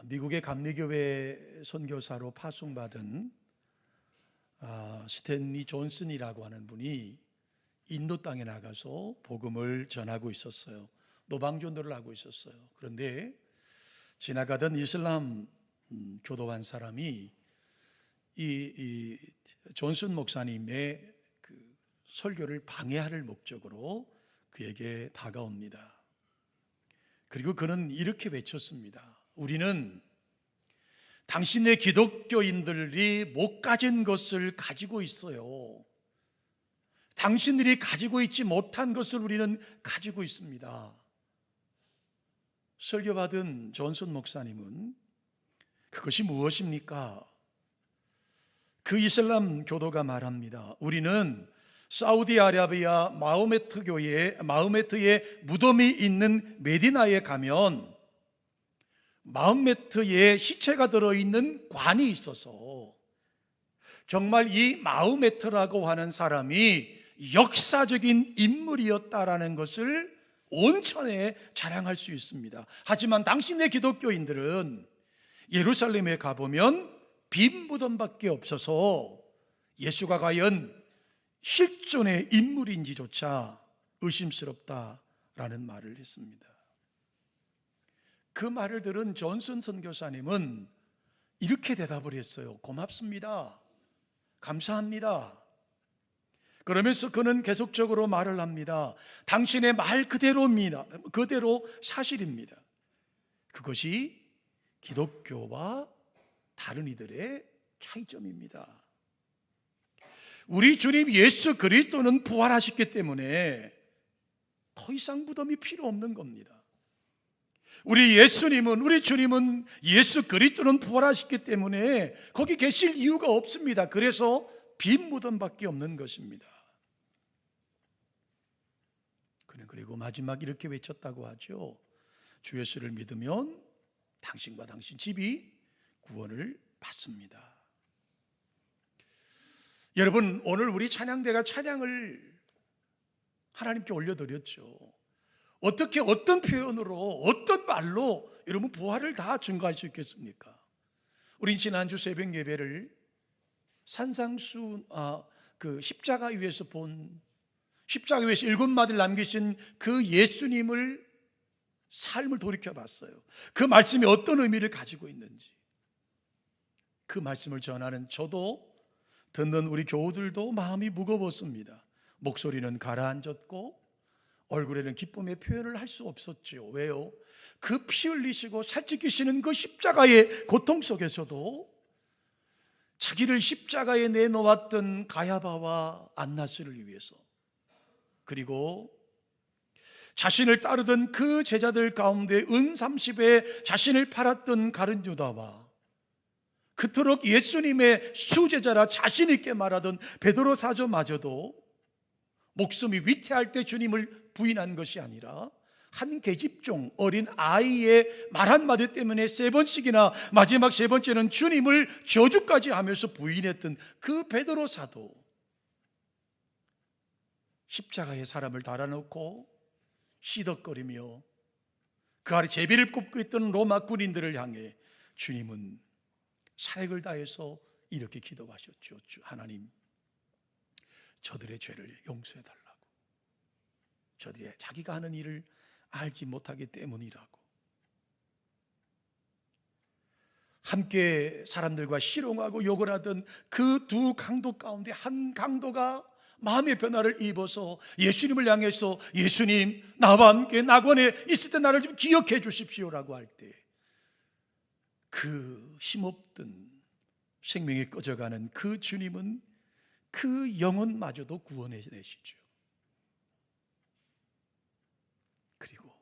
미국의 감리교회 선교사로 파송받은 스탠리 존슨이라고 하는 분이 인도 땅에 나가서 복음을 전하고 있었어요. 노방전도를 하고 있었어요. 그런데 지나가던 이슬람 교도 한 사람이 이 존슨 목사님의 그 설교를 방해할 목적으로 그에게 다가옵니다. 그리고 그는 이렇게 외쳤습니다. 우리는 당신의 기독교인들이 못 가진 것을 가지고 있어요. 당신들이 가지고 있지 못한 것을 우리는 가지고 있습니다. 설교받은 존슨 목사님은 그것이 무엇입니까? 그 이슬람 교도가 말합니다. 우리는 사우디아라비아 마흐메트의 무덤이 있는 메디나에 가면 마흐메트의 시체가 들어있는 관이 있어서 정말 이 마흐메트라고 하는 사람이 역사적인 인물이었다라는 것을 온천에 자랑할 수 있습니다. 하지만 당신의 기독교인들은 예루살렘에 가보면 빈 무덤밖에 없어서 예수가 과연 실존의 인물인지조차 의심스럽다라는 말을 했습니다. 그 말을 들은 존슨 선교사님은 이렇게 대답을 했어요. 고맙습니다. 감사합니다. 그러면서 그는 계속적으로 말을 합니다. 당신의 말 그대로입니다. 그대로 사실입니다. 그것이 기독교와 다른 이들의 차이점입니다. 우리 주님 예수 그리스도는 부활하셨기 때문에 더 이상 무덤이 필요 없는 겁니다. 우리 주님은 예수 그리스도는 부활하셨기 때문에 거기 계실 이유가 없습니다. 그래서 빈 무덤밖에 없는 것입니다. 그리고 마지막 이렇게 외쳤다고 하죠. 주 예수를 믿으면 당신과 당신 집이 구원을 받습니다. 여러분, 오늘 우리 찬양대가 찬양을 하나님께 올려드렸죠. 어떻게 어떤 표현으로 어떤 말로 여러분 부활을 다 증거할 수 있겠습니까? 우린 지난주 새벽 예배를 산상수 그 십자가 위에서 일곱 마디를 남기신 그 예수님을 삶을 돌이켜 봤어요. 그 말씀이 어떤 의미를 가지고 있는지, 그 말씀을 전하는 저도 듣는 우리 교우들도 마음이 무거웠습니다. 목소리는 가라앉았고 얼굴에는 기쁨의 표현을 할 수 없었죠. 왜요? 그 피 흘리시고 살찌기시는 그 십자가의 고통 속에서도 자기를 십자가에 내놓았던 가야바와 안나스를 위해서, 그리고 자신을 따르던 그 제자들 가운데 은 30에 자신을 팔았던 가룟 유다와 그토록 예수님의 수제자라 자신 있게 말하던 베드로 사도마저도 목숨이 위태할 때 주님을 부인한 것이 아니라 한 계집종 어린 아이의 말 한마디 때문에 3번씩이나 마지막 3번째는 주님을 저주까지 하면서 부인했던 그 베드로 사도, 십자가에 사람을 달아놓고 시덕거리며 그 아래 제비를 꼽고 있던 로마 군인들을 향해 주님은 사력을 다해서 이렇게 기도하셨죠. 하나님, 저들의 죄를 용서해달라고. 저들이 자기가 하는 일을 알지 못하기 때문이라고. 함께 사람들과 희롱하고 욕을 하던 그 두 강도 가운데 한 강도가 마음의 변화를 입어서 예수님을 향해서 예수님, 나와 함께 낙원에 있을 때 나를 좀 기억해 주십시오라고 할 때 그 힘없던 생명이 꺼져가는 그 주님은 그 영혼마저도 구원해 내시죠. 그리고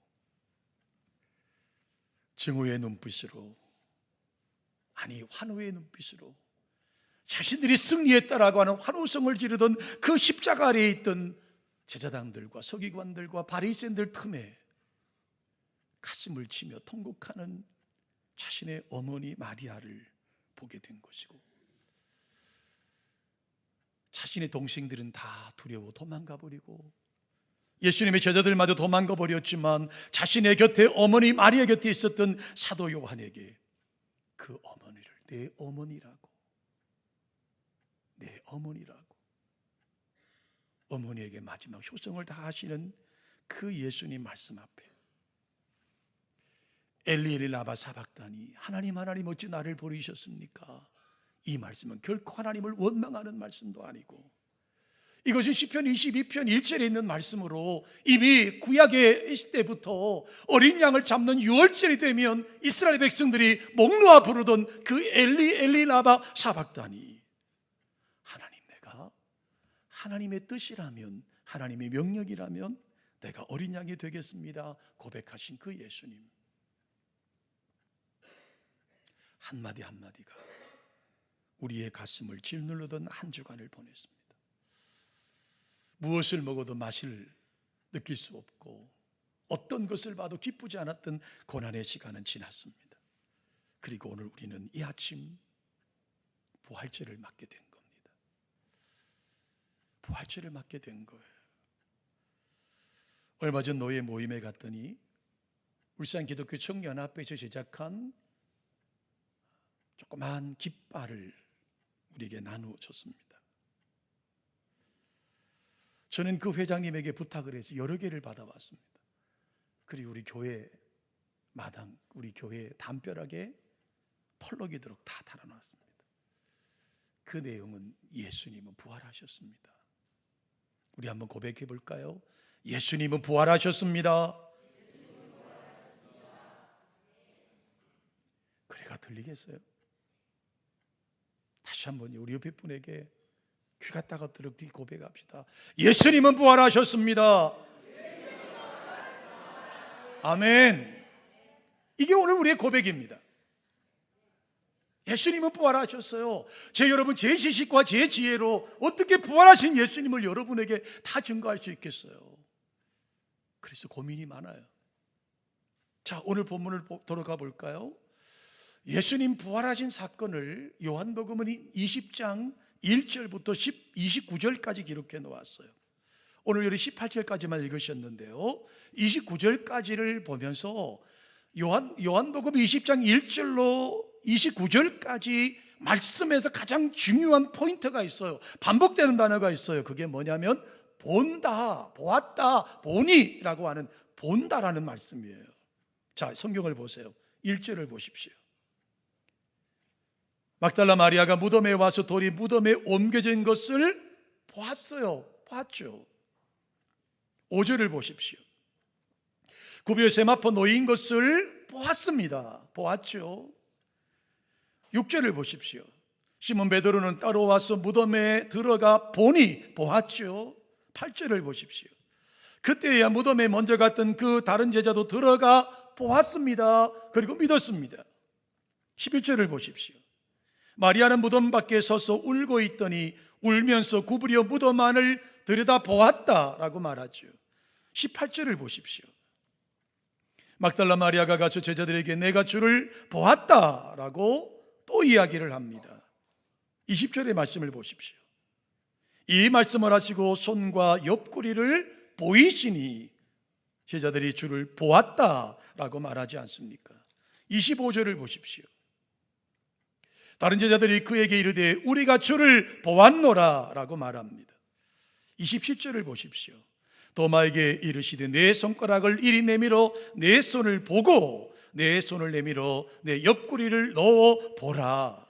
증오의 눈빛으로, 아니 환호의 눈빛으로 자신들이 승리했다라고 하는 환호성을 지르던 그 십자가 아래에 있던 제사장들과 서기관들과 바리새인들 틈에 가슴을 치며 통곡하는 자신의 어머니 마리아를 보게 된 것이고, 자신의 동생들은 다 두려워 도망가 버리고 예수님의 제자들마저 도망가 버렸지만 자신의 곁에, 어머니 마리아 곁에 있었던 사도 요한에게 그 어머니를 내 어머니라고, 내 어머니라고, 어머니에게 마지막 효성을 다하시는 그 예수님 말씀 앞에 엘리 엘리 라마 사박다니, 하나님 하나님 어찌 나를 버리셨습니까? 이 말씀은 결코 하나님을 원망하는 말씀도 아니고, 이것이 시편 22편 1절에 있는 말씀으로 이미 구약의 시대부터 어린 양을 잡는 유월절이 되면 이스라엘 백성들이 목 놓아 부르던 그 엘리 엘리 라마 사박다니, 하나님, 내가 하나님의 뜻이라면, 하나님의 명령이라면 내가 어린 양이 되겠습니다 고백하신 그 예수님, 한마디 한마디가 우리의 가슴을 짓누르던 한 주간을 보냈습니다. 무엇을 먹어도 맛을 느낄 수 없고 어떤 것을 봐도 기쁘지 않았던 고난의 시간은 지났습니다. 그리고 오늘 우리는 이 아침 부활절을 맞게 된 겁니다. 부활절을 맞게 된 거예요. 얼마 전 노예 모임에 갔더니 울산 기독교 청년연합회에서 제작한 조그만 깃발을 우리에게 나누어줬습니다. 저는 그 회장님에게 부탁을 해서 여러 개를 받아왔습니다. 그리고 우리 교회 마당, 우리 교회 담벼락에 펄럭이도록 다 달아놨습니다. 그 내용은 예수님은 부활하셨습니다. 우리 한번 고백해 볼까요? 예수님은 부활하셨습니다. 그래가 들리겠어요? 다시 한번 우리 옆에 분에게 귀가 따갑도록 고백합시다. 예수님은 부활하셨습니다. 아멘. 이게 오늘 우리의 고백입니다. 예수님은 부활하셨어요. 여러분, 제 지식과 제 지혜로 어떻게 부활하신 예수님을 여러분에게 다 증거할 수 있겠어요? 그래서 고민이 많아요. 자, 오늘 본문을 돌아가 볼까요? 예수님 부활하신 사건을 요한복음은 20장 1절부터 29절까지 기록해 놓았어요. 오늘 여기 18절까지만 읽으셨는데요, 29절까지를 보면서 요한복음 20장 1절로 29절까지 말씀에서 가장 중요한 포인트가 있어요. 반복되는 단어가 있어요. 그게 뭐냐면 본다, 보았다, 보니라고 하는 본다라는 말씀이에요. 자, 성경을 보세요. 1절을 보십시오. 막달라 마리아가 무덤에 와서 돌이 무덤에 옮겨진 것을 보았어요. 봤죠. 5절을 보십시오. 구비에 세마포 놓인 것을 보았습니다. 보았죠. 6절을 보십시오. 시몬 베드로는 따로 와서 무덤에 들어가 보니 보았죠. 8절을 보십시오. 그때야 무덤에 먼저 갔던 그 다른 제자도 들어가 보았습니다. 그리고 믿었습니다. 11절을 보십시오. 마리아는 무덤 밖에 서서 울고 있더니 울면서 구부려 무덤 안을 들여다보았다라고 말하죠. 18절을 보십시오. 막달라 마리아가 가서 제자들에게 내가 주를 보았다라고 또 이야기를 합니다. 20절의 말씀을 보십시오. 이 말씀을 하시고 손과 옆구리를 보이시니 제자들이 주를 보았다라고 말하지 않습니까? 25절을 보십시오. 다른 제자들이 그에게 이르되 우리가 주를 보았노라 라고 말합니다. 27절을 보십시오. 도마에게 이르시되 내 손가락을 이리 내밀어 내 손을 보고 내 손을 내밀어 내 옆구리를 넣어 보라.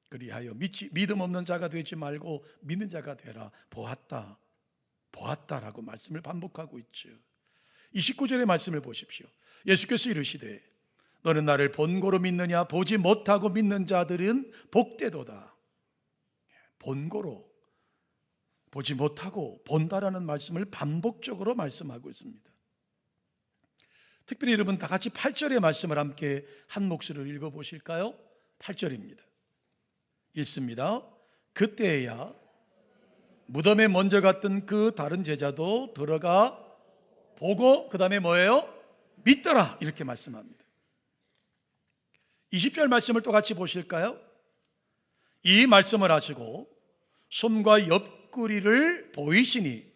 그리하여 믿음 없는 자가 되지 말고 믿는 자가 되라. 보았다, 보았다라고 말씀을 반복하고 있죠. 29절의 말씀을 보십시오. 예수께서 이르시되 너는 나를 본고로 믿느냐? 보지 못하고 믿는 자들은 복되도다. 본고로, 보지 못하고 본다라는 말씀을 반복적으로 말씀하고 있습니다. 특별히 여러분 다 같이 8절의 말씀을 함께 한 목소리로 읽어보실까요? 8절입니다. 읽습니다. 그때야 무덤에 먼저 갔던 그 다른 제자도 들어가 보고 그 다음에 뭐예요? 믿더라 이렇게 말씀합니다. 20절 말씀을 또 같이 보실까요? 이 말씀을 하시고 손과 옆구리를 보이시니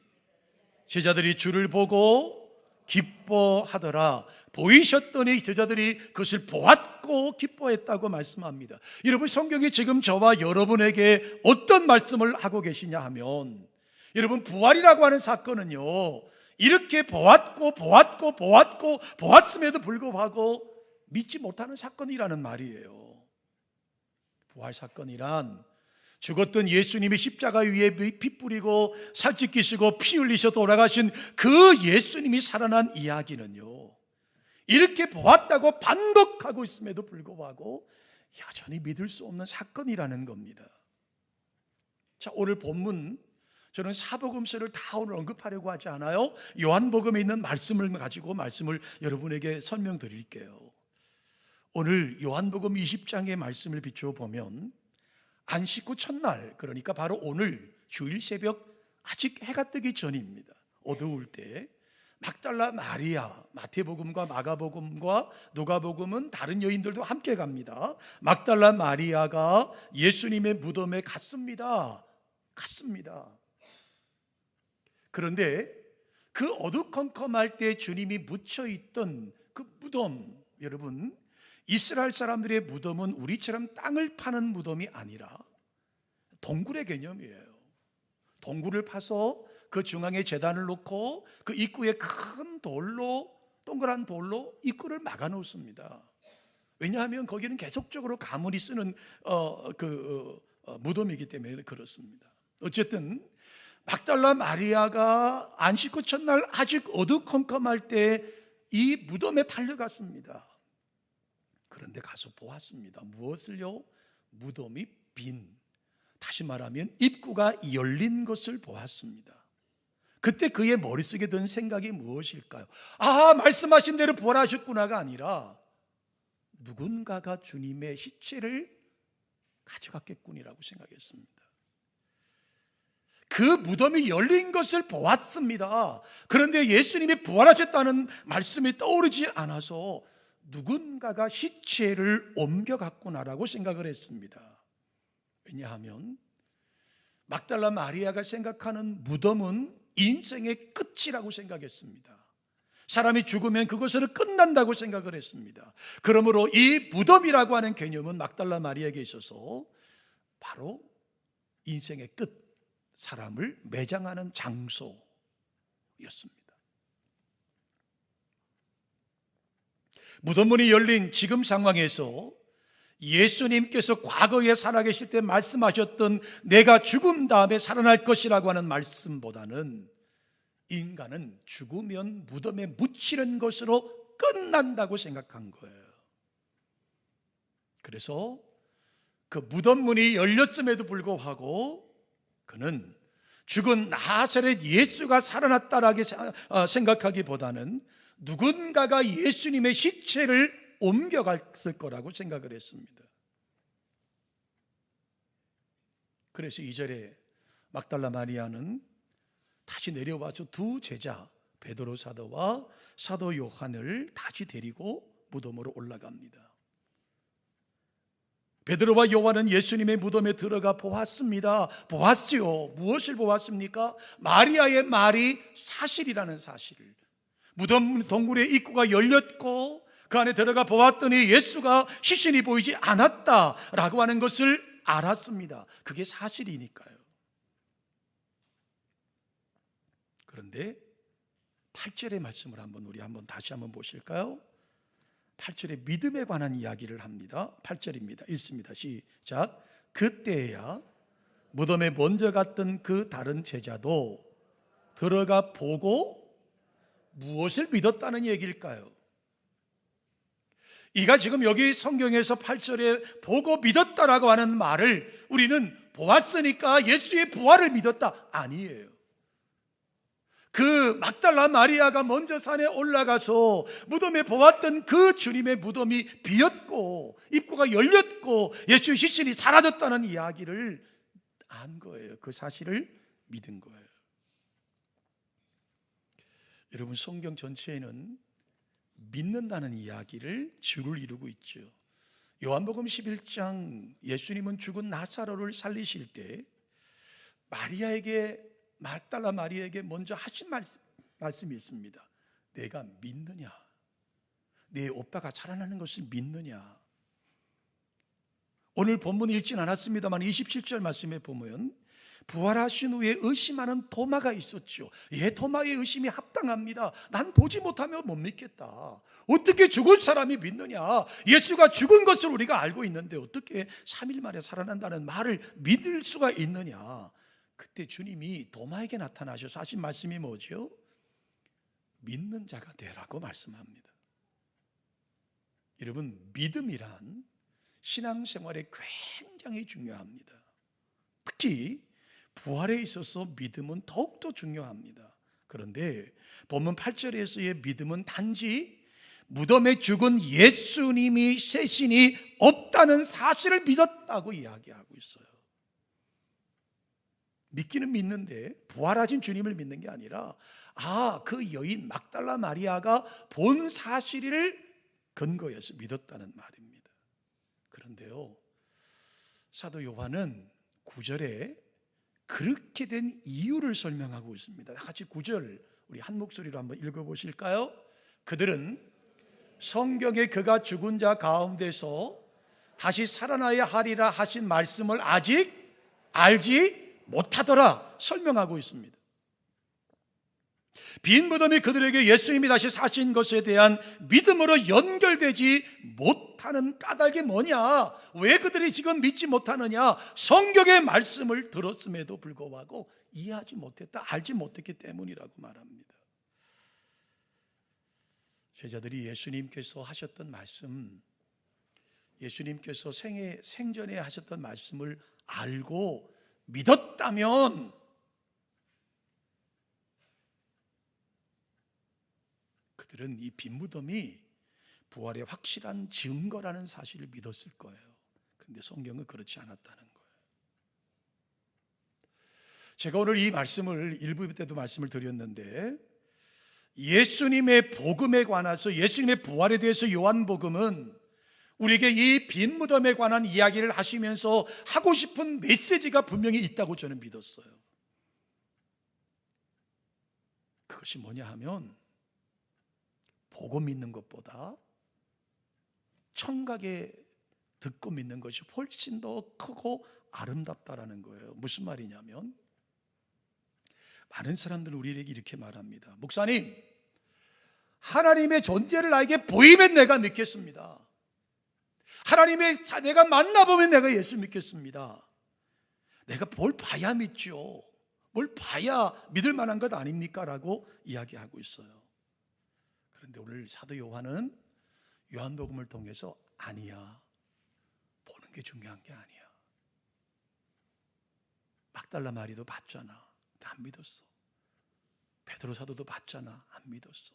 제자들이 주를 보고 기뻐하더라. 보이셨더니 제자들이 그것을 보았고 기뻐했다고 말씀합니다. 여러분, 성경이 지금 저와 여러분에게 어떤 말씀을 하고 계시냐 하면, 여러분, 부활이라고 하는 사건은요, 이렇게 보았음에도 불구하고 믿지 못하는 사건이라는 말이에요. 부활 사건이란 죽었던 예수님이 십자가 위에 피 뿌리고 살찌 쓰고 피 흘리셔 돌아가신 그 예수님이 살아난 이야기는요, 이렇게 보았다고 반복하고 있음에도 불구하고 여전히 믿을 수 없는 사건이라는 겁니다. 자, 오늘 본문, 저는 사복음서를 다 오늘 언급하려고 하지 않아요. 요한복음에 있는 말씀을 가지고 말씀을 여러분에게 설명드릴게요. 오늘 요한복음 20장의 말씀을 비추어 보면 안식 후 첫날, 그러니까 바로 오늘 휴일 새벽, 아직 해가 뜨기 전입니다. 어두울 때 막달라 마리아, 마태복음과 마가복음과 누가복음은 다른 여인들도 함께 갑니다. 막달라 마리아가 예수님의 무덤에 갔습니다. 그런데 그 어두컴컴할 때 주님이 묻혀있던 그 무덤, 여러분, 이스라엘 사람들의 무덤은 우리처럼 땅을 파는 무덤이 아니라 동굴의 개념이에요. 동굴을 파서 그 중앙에 제단을 놓고 그 입구에 큰 돌로, 동그란 돌로 입구를 막아 놓습니다. 왜냐하면 거기는 계속적으로 가문이 쓰는 무덤이기 때문에 그렇습니다. 어쨌든 막달라 마리아가 안식 후 첫날 아직 어두컴컴할 때 이 무덤에 달려갔습니다. 그런데 가서 보았습니다. 무엇을요? 무덤이 빈, 다시 말하면 입구가 열린 것을 보았습니다. 그때 그의 머릿속에 든 생각이 무엇일까요? 아, 말씀하신 대로 부활하셨구나가 아니라 누군가가 주님의 시체를 가져갔겠군이라고 생각했습니다. 그 무덤이 열린 것을 보았습니다. 그런데 예수님이 부활하셨다는 말씀이 떠오르지 않아서 누군가가 시체를 옮겨갔구나라고 생각을 했습니다. 왜냐하면 막달라 마리아가 생각하는 무덤은 인생의 끝이라고 생각했습니다. 사람이 죽으면 그것으로 끝난다고 생각을 했습니다. 그러므로 이 무덤이라고 하는 개념은 막달라 마리아에게 있어서 바로 인생의 끝, 사람을 매장하는 장소였습니다. 무덤문이 열린 지금 상황에서 예수님께서 과거에 살아계실 때 말씀하셨던 내가 죽음 다음에 살아날 것이라고 하는 말씀보다는 인간은 죽으면 무덤에 묻히는 것으로 끝난다고 생각한 거예요. 그래서 그 무덤문이 열렸음에도 불구하고 그는 죽은 나사렛 예수가 살아났다라고 생각하기보다는 누군가가 예수님의 시체를 옮겨갔을 거라고 생각을 했습니다. 그래서 2절에 막달라 마리아는 다시 내려와서 두 제자 베드로 사도와 사도 요한을 다시 데리고 무덤으로 올라갑니다. 베드로와 요한은 예수님의 무덤에 들어가 보았습니다. 보았지요. 무엇을 보았습니까? 마리아의 말이 사실이라는 사실을. 무덤 동굴의 입구가 열렸고 그 안에 들어가 보았더니 예수가 시신이 보이지 않았다라고 하는 것을 알았습니다. 그게 사실이니까요. 그런데 8절의 말씀을 우리 다시 한번 보실까요? 8절에 믿음에 관한 이야기를 합니다. 8절입니다. 읽습니다. 시작. 그때야 무덤에 먼저 갔던 그 다른 제자도 들어가 보고 무엇을 믿었다는 얘기일까요? 이가 지금 여기 성경에서 8절에 보고 믿었다라고 하는 말을 우리는 보았으니까 예수의 부활을 믿었다, 아니에요. 그 막달라 마리아가 먼저 산에 올라가서 무덤에 보았던 그 주님의 무덤이 비었고 입구가 열렸고 예수의 시신이 사라졌다는 이야기를 안 거예요. 그 사실을 믿은 거예요. 여러분, 성경 전체에는 믿는다는 이야기를 줄을 이루고 있죠. 요한복음 11장 예수님은 죽은 나사로를 살리실 때 막달라 마리아에게 먼저 하신 말씀이 있습니다. 내가 믿느냐? 내 오빠가 살아나는 것을 믿느냐? 오늘 본문 읽진 않았습니다만 27절 말씀에 보면 부활하신 후에 의심하는 도마가 있었죠. 예, 도마의 의심이 합당합니다. 난 보지 못하면 못 믿겠다. 어떻게 죽은 사람이 믿느냐? 예수가 죽은 것을 우리가 알고 있는데 어떻게 3일 만에 살아난다는 말을 믿을 수가 있느냐? 그때 주님이 도마에게 나타나셔서 하신 말씀이 뭐죠? 믿는 자가 되라고 말씀합니다. 여러분, 믿음이란 신앙생활에 굉장히 중요합니다. 특히 부활에 있어서 믿음은 더욱더 중요합니다. 그런데 본문 8절에서의 믿음은 단지 무덤에 죽은 예수님이 세신이 없다는 사실을 믿었다고 이야기하고 있어요. 믿기는 믿는데 부활하신 주님을 믿는 게 아니라 그 여인 막달라 마리아가 본 사실을 근거해서 믿었다는 말입니다. 그런데요, 사도 요한은 9절에 그렇게 된 이유를 설명하고 있습니다. 같이 9절 우리 한 목소리로 한번 읽어보실까요? 그들은 성경에 그가 죽은 자 가운데서 다시 살아나야 하리라 하신 말씀을 아직 알지 못하더라 설명하고 있습니다. 빈 무덤이 그들에게 예수님이 다시 사신 것에 대한 믿음으로 연결되지 못하는 까닭이 뭐냐? 왜 그들이 지금 믿지 못하느냐? 성경의 말씀을 들었음에도 불구하고 이해하지 못했다, 알지 못했기 때문이라고 말합니다. 제자들이 예수님께서 하셨던 말씀, 예수님께서 생전에 하셨던 말씀을 알고 믿었다면 그들은 이 빈 무덤이 부활의 확실한 증거라는 사실을 믿었을 거예요. 그런데 성경은 그렇지 않았다는 거예요. 제가 오늘 이 말씀을 일부 때도 말씀을 드렸는데 예수님의 복음에 관해서, 예수님의 부활에 대해서 요한복음은 우리에게 이 빈 무덤에 관한 이야기를 하시면서 하고 싶은 메시지가 분명히 있다고 저는 믿었어요. 그것이 뭐냐 하면 보고 믿는 것보다 청각에 듣고 믿는 것이 훨씬 더 크고 아름답다라는 거예요. 무슨 말이냐면 많은 사람들은 우리에게 이렇게 말합니다. 목사님, 하나님의 존재를 나에게 보이면 내가 믿겠습니다. 내가 만나보면 내가 예수 믿겠습니다. 내가 뭘 봐야 믿죠. 뭘 봐야 믿을 만한 것 아닙니까? 라고 이야기하고 있어요. 그런데 오늘 사도 요한은 요한복음을 통해서 아니야, 보는 게 중요한 게 아니야. 막달라 마리도 봤잖아, 안 믿었어. 베드로 사도도 봤잖아, 안 믿었어.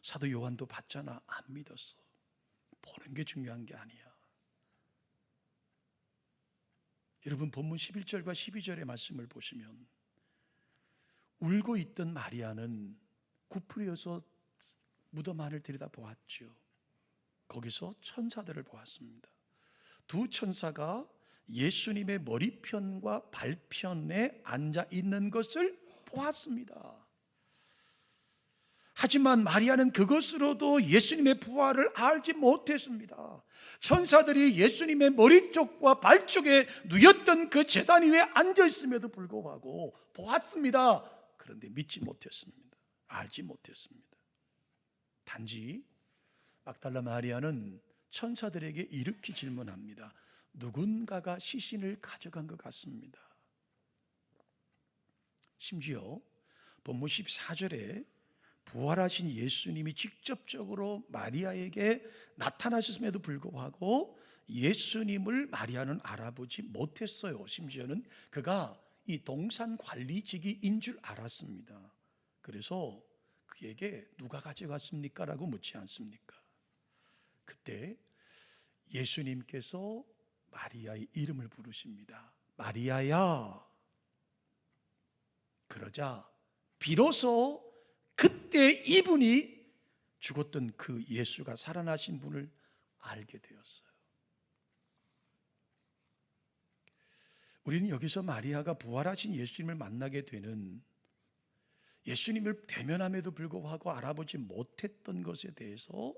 사도 요한도 봤잖아, 안 믿었어. 보는 게 중요한 게 아니야. 여러분, 본문 11절과 12절의 말씀을 보시면 울고 있던 마리아는 구부려서 무덤 안을 들여다보았죠. 거기서 천사들을 보았습니다. 두 천사가 예수님의 머리편과 발편에 앉아 있는 것을 보았습니다. 하지만 마리아는 그것으로도 예수님의 부활을 알지 못했습니다. 천사들이 예수님의 머리 쪽과 발 쪽에 누였던 그 제단 위에 앉아 있음에도 불구하고 보았습니다. 그런데 믿지 못했습니다. 알지 못했습니다. 단지 막달라 마리아는 천사들에게 이렇게 질문합니다. 누군가가 시신을 가져간 것 같습니다. 심지어 본문 14절에 부활하신 예수님이 직접적으로 마리아에게 나타나셨음에도 불구하고 예수님을 마리아는 알아보지 못했어요. 심지어는 그가 이 동산 관리직인 줄 알았습니다. 그래서 그에게 누가 가져갔습니까? 라고 묻지 않습니까? 그때 예수님께서 마리아의 이름을 부르십니다. 마리아야. 그러자 비로소 그때 이분이 죽었던 그 예수가 살아나신 분을 알게 되었어요. 우리는 여기서 마리아가 부활하신 예수님을 만나게 되는 예수님을 대면함에도 불구하고 알아보지 못했던 것에 대해서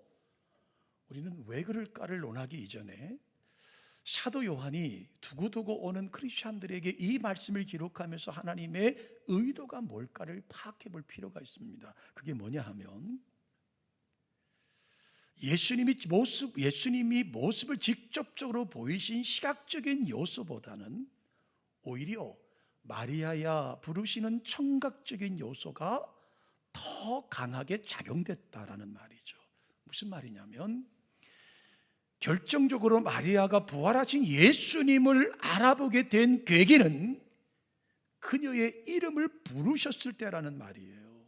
우리는 왜 그럴까를 논하기 이전에 사도 요한이 두고두고 오는 크리스찬들에게 이 말씀을 기록하면서 하나님의 의도가 뭘까를 파악해 볼 필요가 있습니다. 그게 뭐냐 하면 예수님이 모습을 직접적으로 보이신 시각적인 요소보다는 오히려 마리아야 부르시는 청각적인 요소가 더 강하게 작용됐다라는 말이죠. 무슨 말이냐면 결정적으로 마리아가 부활하신 예수님을 알아보게 된 계기는 그녀의 이름을 부르셨을 때라는 말이에요.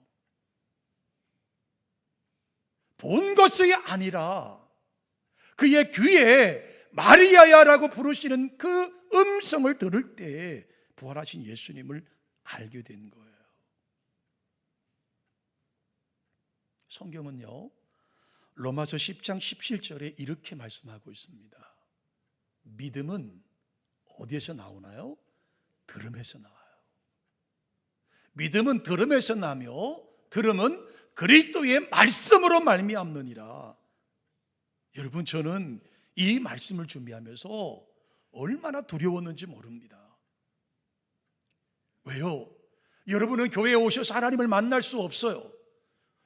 본 것이 아니라 그의 귀에 마리아야라고 부르시는 그 음성을 들을 때 부활하신 예수님을 알게 된 거예요. 성경은요, 로마서 10장 17절에 이렇게 말씀하고 있습니다. 믿음은 어디에서 나오나요? 들음에서 나와요. 믿음은 들음에서 나며 들음은 그리스도의 말씀으로 말미암느니라. 여러분, 저는 이 말씀을 준비하면서 얼마나 두려웠는지 모릅니다. 왜요? 여러분은 교회에 오셔서 하나님을 만날 수 없어요.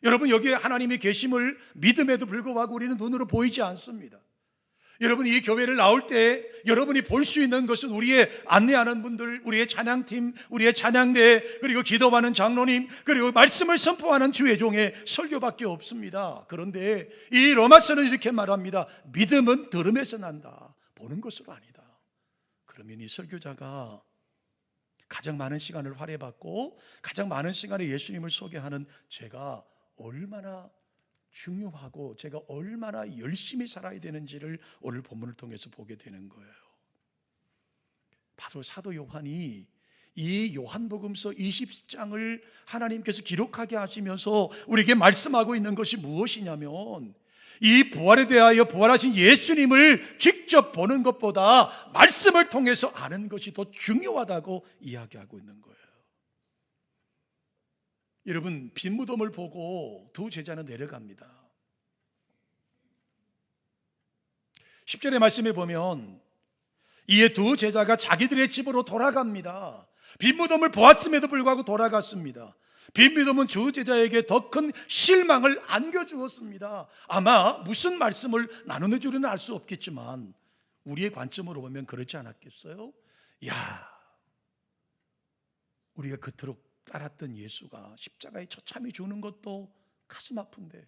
여러분, 여기에 하나님이 계심을 믿음에도 불구하고 우리는 눈으로 보이지 않습니다. 여러분이 이 교회를 나올 때 여러분이 볼 수 있는 것은 우리의 안내하는 분들, 우리의 찬양팀, 우리의 찬양대, 그리고 기도하는 장로님, 그리고 말씀을 선포하는 주의종의 설교밖에 없습니다. 그런데 이 로마서는 이렇게 말합니다. 믿음은 들음에서 난다, 보는 것으로 아니다. 그러면 이 설교자가 가장 많은 시간을 할애받고 가장 많은 시간에 예수님을 소개하는 제가 얼마나 중요하고 제가 얼마나 열심히 살아야 되는지를 오늘 본문을 통해서 보게 되는 거예요. 바로 사도 요한이 이 요한복음서 20장을 하나님께서 기록하게 하시면서 우리에게 말씀하고 있는 것이 무엇이냐면 이 부활에 대하여 부활하신 예수님을 직접 보는 것보다 말씀을 통해서 아는 것이 더 중요하다고 이야기하고 있는 거예요. 여러분, 빈 무덤을 보고 두 제자는 내려갑니다. 10절의 말씀에 보면 이에 두 제자가 자기들의 집으로 돌아갑니다. 빈 무덤을 보았음에도 불구하고 돌아갔습니다. 빈 무덤은 두 제자에게 더 큰 실망을 안겨주었습니다. 아마 무슨 말씀을 나누는 줄은 알 수 없겠지만 우리의 관점으로 보면 그렇지 않았겠어요? 야, 우리가 그토록 따랐던 예수가 십자가에 처참히 죽는 것도 가슴 아픈데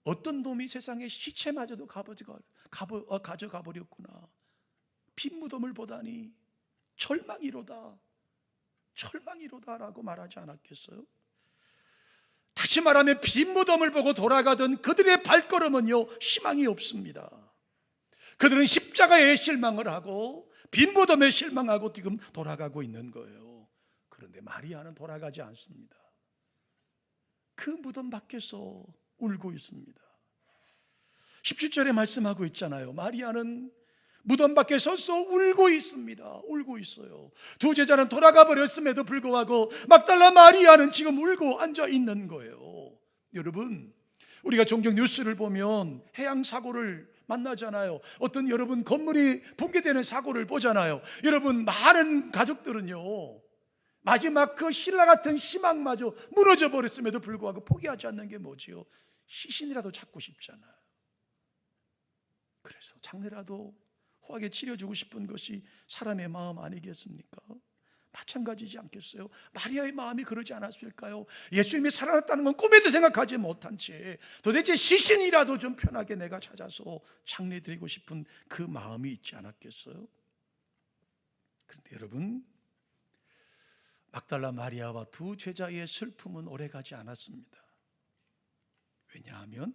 어떤 놈이 세상에 시체마저도 가져가 버렸구나. 빈 무덤을 보다니 절망이로다, 절망이로다라고 말하지 않았겠어요? 다시 말하면 빈 무덤을 보고 돌아가던 그들의 발걸음은요, 희망이 없습니다. 그들은 십자가에 실망을 하고 빈 무덤에 실망하고 지금 돌아가고 있는 거예요. 그런데 마리아는 돌아가지 않습니다. 그 무덤 밖에서 울고 있습니다. 17절에 말씀하고 있잖아요. 마리아는 무덤 밖에 서서 울고 있습니다. 울고 있어요. 두 제자는 돌아가 버렸음에도 불구하고 막달라 마리아는 지금 울고 앉아 있는 거예요. 여러분, 우리가 종종 뉴스를 보면 해양 사고를 만나잖아요. 어떤 여러분 건물이 붕괴되는 사고를 보잖아요. 여러분, 많은 가족들은요, 마지막 그 신라 같은 희망마저 무너져 버렸음에도 불구하고 포기하지 않는 게 뭐지요? 시신이라도 찾고 싶잖아요. 그래서 장례라도 호하게 치러주고 싶은 것이 사람의 마음 아니겠습니까? 마찬가지지 않겠어요? 마리아의 마음이 그러지 않았을까요? 예수님이 살아났다는 건 꿈에도 생각하지 못한 채 도대체 시신이라도 좀 편하게 내가 찾아서 장례 드리고 싶은 그 마음이 있지 않았겠어요? 그런데 여러분, 막달라 마리아와 두 제자의 슬픔은 오래가지 않았습니다. 왜냐하면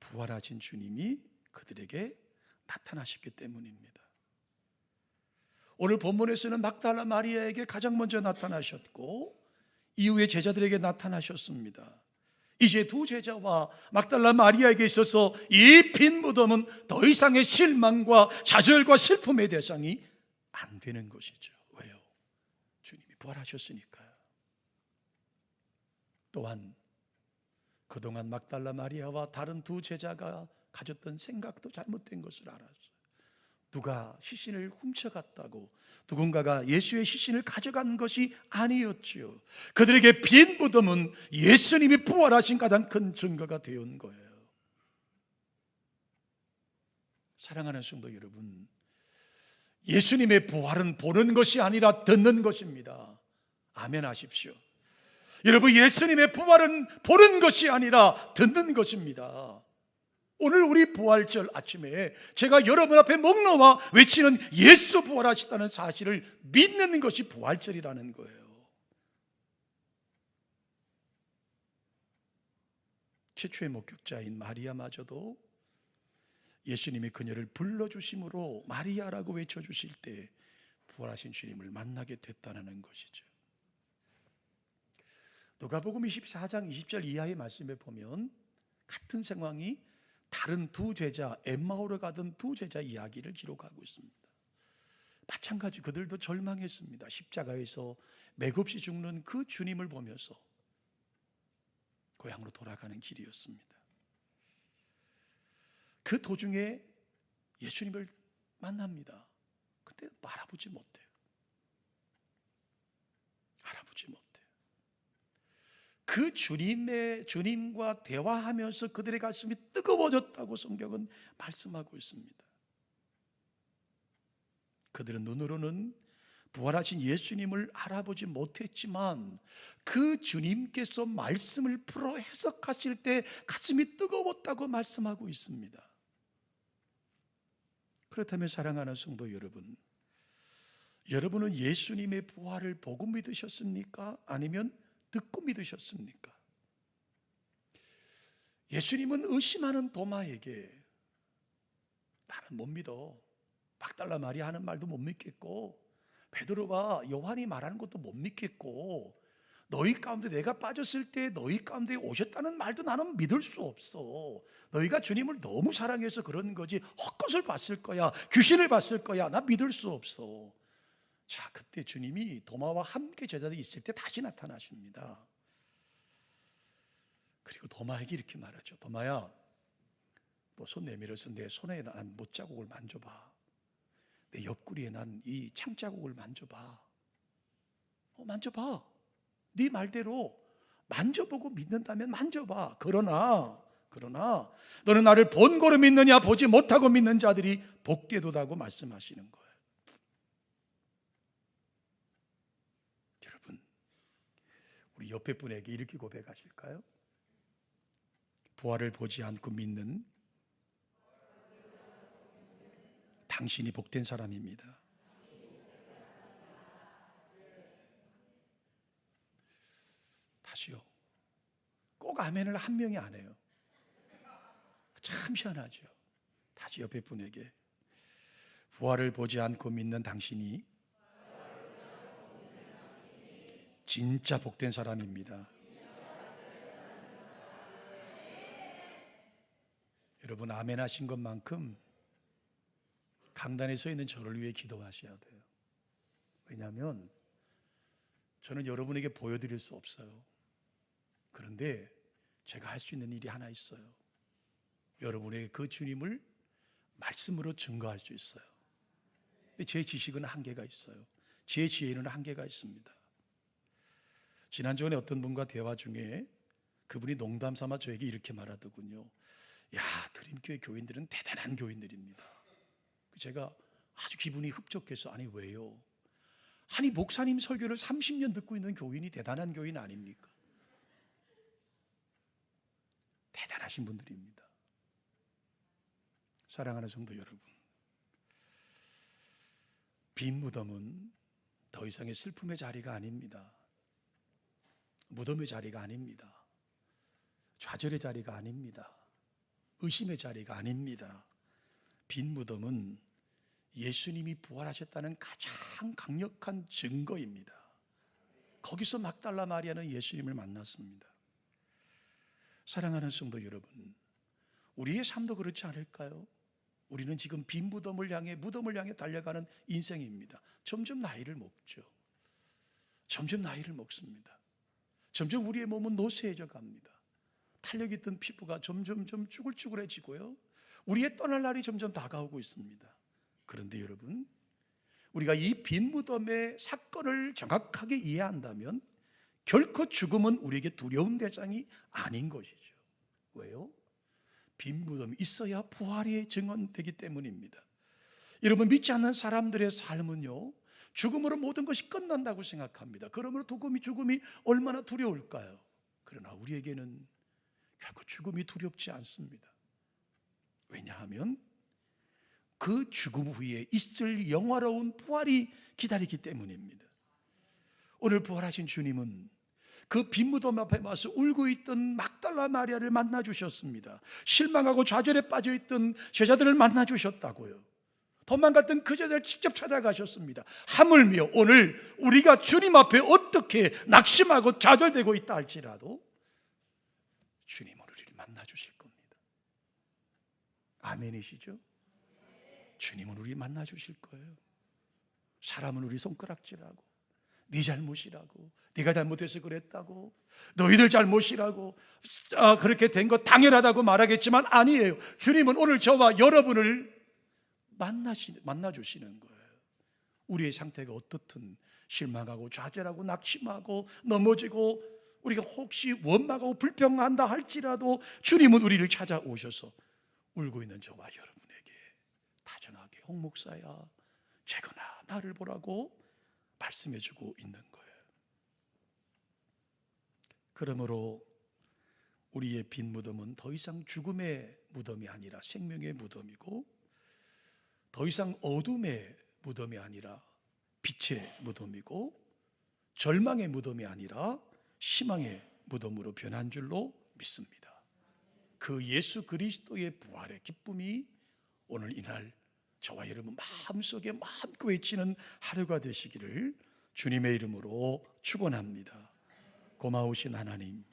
부활하신 주님이 그들에게 나타나셨기 때문입니다. 오늘 본문에서는 막달라 마리아에게 가장 먼저 나타나셨고 이후에 제자들에게 나타나셨습니다. 이제 두 제자와 막달라 마리아에게 있어서 이 빈 무덤은 더 이상의 실망과 좌절과 슬픔의 대상이 안 되는 것이죠. 왜요? 주님이 부활하셨으니까요. 또한 그동안 막달라 마리아와 다른 두 제자가 가졌던 생각도 잘못된 것을 알았어요. 누가 시신을 훔쳐갔다고 누군가가 예수의 시신을 가져간 것이 아니었지요. 그들에게 빈 무덤은 예수님이 부활하신 가장 큰 증거가 되온 거예요. 사랑하는 성도 여러분, 예수님의 부활은 보는 것이 아니라 듣는 것입니다. 아멘 하십시오. 여러분, 예수님의 부활은 보는 것이 아니라 듣는 것입니다. 오늘 우리 부활절 아침에 제가 여러분 앞에 목 놓아 외치는 예수 부활하셨다는 사실을 믿는 것이 부활절이라는 거예요. 최초의 목격자인 마리아마저도 예수님이 그녀를 불러주심으로 마리아라고 외쳐주실 때 부활하신 주님을 만나게 됐다는 것이죠. 누가복음 24장 20절 이하의 말씀에 보면 같은 상황이 다른 두 제자, 엠마오로 가던 두 제자 이야기를 기록하고 있습니다. 마찬가지 그들도 절망했습니다. 십자가에서 맥없이 죽는 그 주님을 보면서 고향으로 돌아가는 길이었습니다. 그 도중에 예수님을 만납니다. 근데 알아보지 못해요. 알아보지 못해요. 그 주님과 대화하면서 그들의 가슴이 뜨거워졌다고 성경은 말씀하고 있습니다. 그들은 눈으로는 부활하신 예수님을 알아보지 못했지만 그 주님께서 말씀을 풀어 해석하실 때 가슴이 뜨거웠다고 말씀하고 있습니다. 그렇다면 사랑하는 성도 여러분, 여러분은 예수님의 부활을 보고 믿으셨습니까? 아니면 듣고 믿으셨습니까? 예수님은 의심하는 도마에게 나는 못 믿어, 막달라 마리아 하는 말도 못 믿겠고 베드로와 요한이 말하는 것도 못 믿겠고 너희 가운데 내가 빠졌을 때 너희 가운데 오셨다는 말도 나는 믿을 수 없어. 너희가 주님을 너무 사랑해서 그런 거지 헛것을 봤을 거야, 귀신을 봤을 거야, 나 믿을 수 없어. 자, 그때 주님이 도마와 함께 제자들이 있을 때 다시 나타나십니다. 그리고 도마에게 이렇게 말하죠. 도마야, 너 손 내밀어서 내 손에 난 못자국을 만져봐. 내 옆구리에 난 이 창자국을 만져봐. 만져봐. 네 말대로 만져보고 믿는다면 만져봐. 그러나 너는 나를 본고로 믿느냐 보지 못하고 믿는 자들이 복되도다고 말씀하시는 거예요. 여러분, 우리 옆에 분에게 이렇게 고백하실까요? 부활을 보지 않고 믿는 당신이 복된 사람입니다. 다시요. 꼭 아멘을 한 명이 안 해요. 참 희한하죠. 다시 옆에 분에게 부활을 보지 않고 믿는 당신이 진짜 복된 사람입니다. 여러분, 아멘 하신 것만큼 강단에 서 있는 저를 위해 기도하셔야 돼요. 왜냐하면 저는 여러분에게 보여드릴 수 없어요. 그런데 제가 할 수 있는 일이 하나 있어요. 여러분에게 그 주님을 말씀으로 증거할 수 있어요. 근데 제 지식은 한계가 있어요. 제 지혜는 한계가 있습니다. 지난주에 어떤 분과 대화 중에 그분이 농담 삼아 저에게 이렇게 말하더군요. 야, 드림교회 교인들은 대단한 교인들입니다. 제가 아주 기분이 흡족해서 아니 왜요? 아니 목사님 설교를 30년 듣고 있는 교인이 대단한 교인 아닙니까? 대단하신 분들입니다. 사랑하는 성도 여러분, 빈 무덤은 더 이상의 슬픔의 자리가 아닙니다. 무덤의 자리가 아닙니다. 좌절의 자리가 아닙니다. 의심의 자리가 아닙니다. 빈 무덤은 예수님이 부활하셨다는 가장 강력한 증거입니다. 거기서 막달라 마리아는 예수님을 만났습니다. 사랑하는 성도 여러분, 우리의 삶도 그렇지 않을까요? 우리는 지금 빈 무덤을 향해 달려가는 인생입니다. 점점 나이를 먹죠. 점점 나이를 먹습니다. 점점 우리의 몸은 노쇠해져 갑니다. 탄력 있던 피부가 점점 쭈글쭈글해지고요, 우리의 떠날 날이 점점 다가오고 있습니다. 그런데 여러분, 우리가 이 빈 무덤의 사건을 정확하게 이해한다면 결코 죽음은 우리에게 두려운 대상이 아닌 것이죠. 왜요? 빈 무덤이 있어야 부활이 증언되기 때문입니다. 여러분, 믿지 않는 사람들의 삶은요, 죽음으로 모든 것이 끝난다고 생각합니다. 그러므로 죽음이 얼마나 두려울까요? 그러나 우리에게는 결코 죽음이 두렵지 않습니다. 왜냐하면 그 죽음 후에 있을 영화로운 부활이 기다리기 때문입니다. 오늘 부활하신 주님은 그 빈 무덤 앞에 와서 울고 있던 막달라 마리아를 만나 주셨습니다. 실망하고 좌절에 빠져 있던 제자들을 만나 주셨다고요. 도망갔던 그 제자를 직접 찾아가셨습니다. 하물며 오늘 우리가 주님 앞에 어떻게 낙심하고 좌절되고 있다 할지라도 주님은 우리를 만나 주실 겁니다. 아멘이시죠? 주님은 우리 만나 주실 거예요. 사람은 우리 손가락질하고 네 잘못이라고, 네가 잘못해서 그랬다고, 너희들 잘못이라고, 그렇게 된 거 당연하다고 말하겠지만 아니에요. 주님은 오늘 저와 여러분을 만나 주시는 거예요. 우리의 상태가 어떻든 실망하고 좌절하고 낙심하고 넘어지고 우리가 혹시 원망하고 불평한다 할지라도 주님은 우리를 찾아오셔서 울고 있는 저와 여러분에게 다정하게 홍목사야 죄거나 나를 보라고 말씀해주고 있는 거예요. 그러므로 우리의 빈 무덤은 더 이상 죽음의 무덤이 아니라 생명의 무덤이고, 더 이상 어둠의 무덤이 아니라 빛의 무덤이고, 절망의 무덤이 아니라 희망의 무덤으로 변한 줄로 믿습니다. 그 예수 그리스도의 부활의 기쁨이 오늘 이날 저와 여러분 마음속에 마음껏 외치는 하루가 되시기를 주님의 이름으로 축원합니다. 고마우신 하나님,